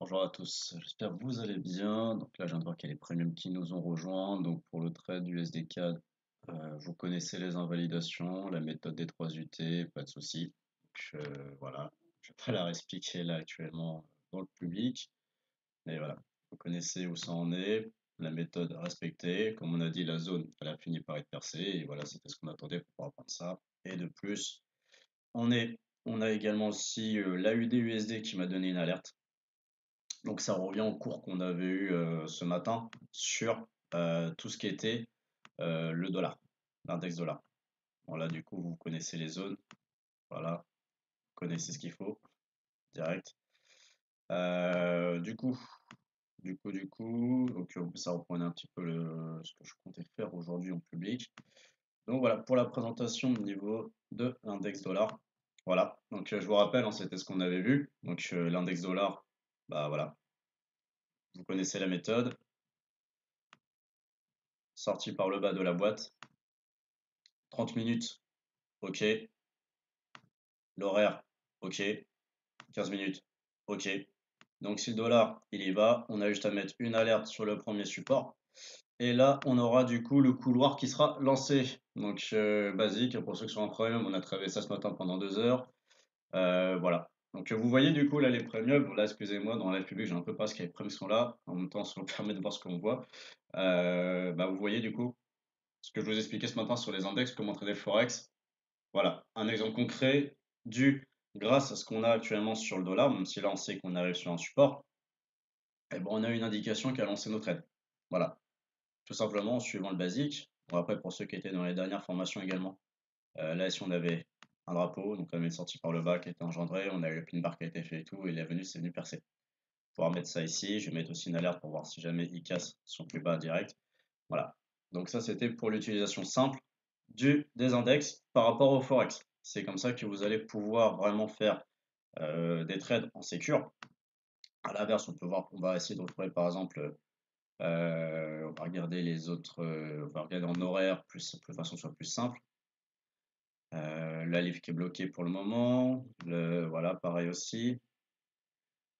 Bonjour à tous, j'espère que vous allez bien. Donc là, je viens de voir qu'il y a les premiums qui nous ont rejoints. Donc pour le trade du SDK, vous connaissez les invalidations, la méthode des 3 UT, pas de souci. Voilà, je ne vais pas la réexpliquer là actuellement dans le public. Mais voilà, vous connaissez où ça en est, la méthode respectée. Comme on a dit, la zone, elle a fini par être percée. Et voilà, c'était ce qu'on attendait pour pouvoir prendre ça. Et de plus, on est, on a également aussi l'AUD USD qui m'a donné une alerte. Donc ça revient au cours qu'on avait eu ce matin sur tout ce qui était le dollar, l'index dollar. Bon là du coup vous connaissez les zones, voilà, vous connaissez ce qu'il faut, direct. Du coup, donc ça reprenait un petit peu ce que je comptais faire aujourd'hui en public. Donc voilà, pour la présentation au niveau de l'index dollar. Voilà, donc je vous rappelle, hein, c'était ce qu'on avait vu. Donc l'index dollar, bah voilà, vous connaissez la méthode, sorti par le bas de la boîte, 30 minutes, ok. L'horaire, ok. 15 minutes, ok. Donc si le dollar, il y va, on a juste à mettre une alerte sur le premier support. Et là, on aura du coup le couloir qui sera lancé. Donc basique, pour ceux qui sont en premium, on a travaillé ça ce matin pendant 2 heures. Voilà. Donc vous voyez du coup là les premiums. Bon, là, excusez-moi, dans la public, j'ai un peu pas ce qu'il y a les premiums qui sont là. En même temps, ça nous permet de voir ce qu'on voit. Bah, vous voyez du coup ce que je vous expliquais ce matin sur les index, comment trader le Forex. Voilà, un exemple concret dû grâce à ce qu'on a actuellement sur le dollar, même si là on sait qu'on arrive sur un support, et ben on a une indication qui a lancé nos trades. Voilà, tout simplement en suivant le basique. Bon, après, pour ceux qui étaient dans les dernières formations également, là si on avait un drapeau, donc on avait une sortie par le bas qui était engendrée, on a eu le pin bar qui a été fait et tout, et c'est venu percer. On va mettre ça ici, je vais mettre aussi une alerte pour voir si jamais il casse son plus bas direct. Voilà. Donc ça, c'était pour l'utilisation simple des index par rapport au Forex. C'est comme ça que vous allez pouvoir vraiment faire des trades en sécure. À l'inverse, on peut voir, on va essayer de retrouver par exemple, on va regarder les autres, on va regarder en horaire de façon soit plus simple. La livre qui est bloquée pour le moment, voilà, pareil aussi.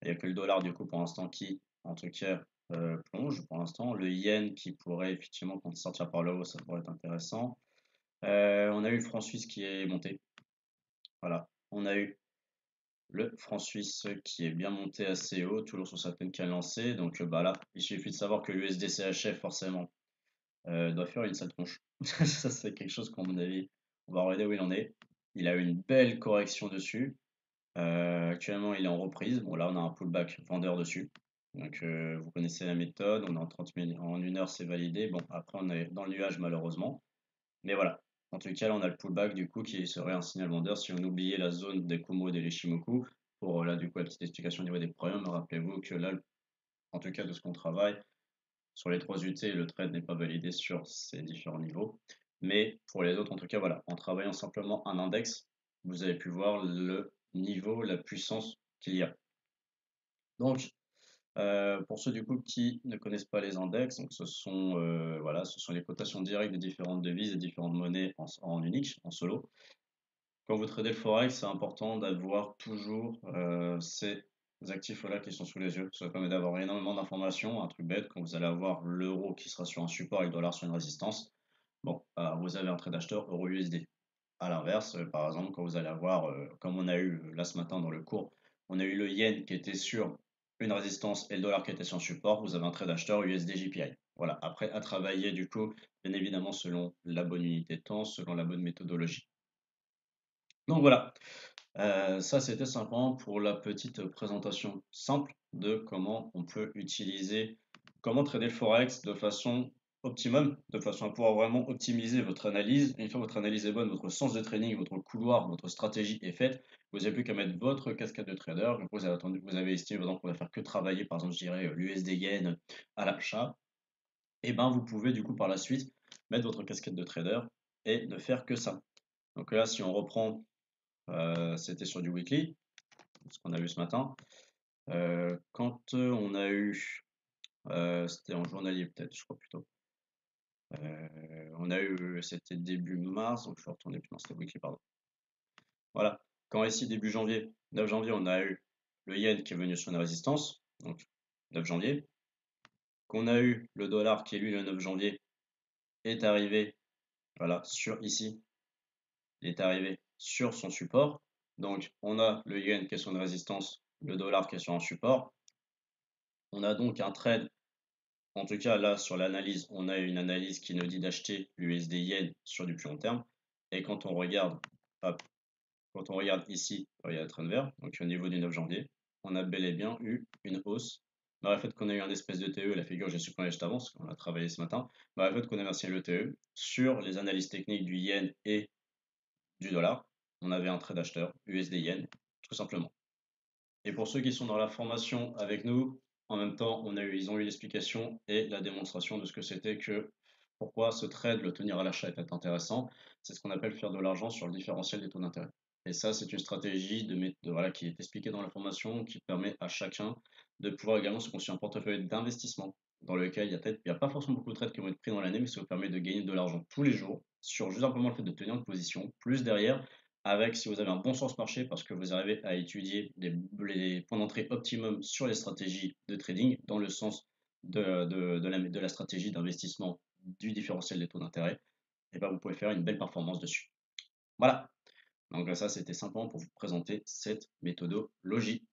Il n'y a que le dollar du coup pour l'instant qui, en tout cas, plonge pour l'instant. Le yen qui pourrait effectivement, quand sortir par le haut, ça pourrait être intéressant. On a eu le franc suisse qui est monté. Voilà. On a eu le franc suisse qui est bien monté assez haut, toujours sur sa peine qui a lancé. Donc bah là, il suffit de savoir que l'USD CHF forcément doit faire une sale tronche. Ça c'est quelque chose qu'à mon avis, on va regarder où il en est. Il a eu une belle correction dessus. Actuellement il est en reprise. Bon là on a un pullback vendeur dessus. Donc vous connaissez la méthode, on est en 30 000, en 1 heure c'est validé. Bon après on est dans le nuage malheureusement. Mais voilà. En tout cas, là, on a le pullback du coup qui serait un signal vendeur si on oubliait la zone des Kumo et des Ishimoku. Pour là, du coup, la petite explication au niveau des problèmes, rappelez-vous que là, en tout cas de ce qu'on travaille, sur les 3 UT, le trade n'est pas validé sur ces différents niveaux. Mais pour les autres, en tout cas, voilà, en travaillant simplement un index, vous avez pu voir le niveau, la puissance qu'il y a. Donc, pour ceux du coup qui ne connaissent pas les index, donc voilà, ce sont les cotations directes des différentes devises et différentes monnaies en unique, en solo. Quand vous tradez le forex, c'est important d'avoir toujours ces actifs-là qui sont sous les yeux. Ça permet d'avoir énormément d'informations. Un truc bête, quand vous allez avoir l'euro qui sera sur un support et le dollar sur une résistance, bon, vous avez un trade acheteur euro USD. À l'inverse, par exemple, quand vous allez avoir, comme on a eu là ce matin dans le cours, on a eu le yen qui était sur une résistance et le dollar qui était sur un support, vous avez un trade acheteur USD JPI. Voilà, après à travailler du coup, bien évidemment selon la bonne unité de temps, selon la bonne méthodologie. Donc voilà, ça c'était simplement pour la petite présentation simple de comment on peut utiliser, comment trader le forex de façon optimum, de façon à pouvoir vraiment optimiser votre analyse. Et une fois que votre analyse est bonne, votre sens de trading, votre couloir, votre stratégie est faite, vous n'avez plus qu'à mettre votre casquette de trader. Vous avez estimé par exemple qu'on va faire que travailler, par exemple, je dirais l'USD yen à l'achat. Et ben vous pouvez du coup par la suite mettre votre casquette de trader et ne faire que ça. Donc là, si on reprend c'était sur du weekly, ce qu'on a vu ce matin. Quand on a eu, c'était en journalier peut-être, je crois plutôt. On a eu, c'était début mars, donc je suis retourné, non, c'était weekly, pardon. Voilà. Quand ici, début janvier, 9 janvier, on a eu le yen qui est venu sur une résistance. donc 9 janvier, qu'on a eu le dollar qui est lui le 9 janvier est arrivé, voilà, sur ici, il est arrivé sur son support. Donc on a le yen qui est sur une résistance, le dollar qui est sur un support. On a donc un trade, en tout cas là sur l'analyse, on a une analyse qui nous dit d'acheter l'USD yen sur du plus long terme. Et quand on regarde, hop, quand on regarde ici, il y a le trend vert, donc au niveau du 9 janvier, on a bel et bien eu une hausse. Malgré le fait qu'on a eu un espèce de TE, la figure j'ai supprimé juste avant, parce qu'on a travaillé ce matin, malgré le fait qu'on ait versé le TE, sur les analyses techniques du yen et du dollar, on avait un trade acheteur, USD yen, tout simplement. Et pour ceux qui sont dans la formation avec nous, en même temps, ils ont eu l'explication et la démonstration de ce que c'était que pourquoi ce trade, le tenir à l'achat est intéressant. C'est ce qu'on appelle faire de l'argent sur le différentiel des taux d'intérêt. Et ça, c'est une stratégie voilà, qui est expliquée dans la formation, qui permet à chacun de pouvoir également se construire un portefeuille d'investissement dans lequel il y a pas forcément beaucoup de trades qui vont être pris dans l'année, mais ça vous permet de gagner de l'argent tous les jours sur juste simplement le fait de tenir une position, plus derrière avec si vous avez un bon sens marché parce que vous arrivez à étudier les points d'entrée optimum sur les stratégies de trading dans le sens de la stratégie d'investissement du différentiel des taux d'intérêt, et ben vous pouvez faire une belle performance dessus. Voilà, donc ça c'était simplement pour vous présenter cette méthodologie.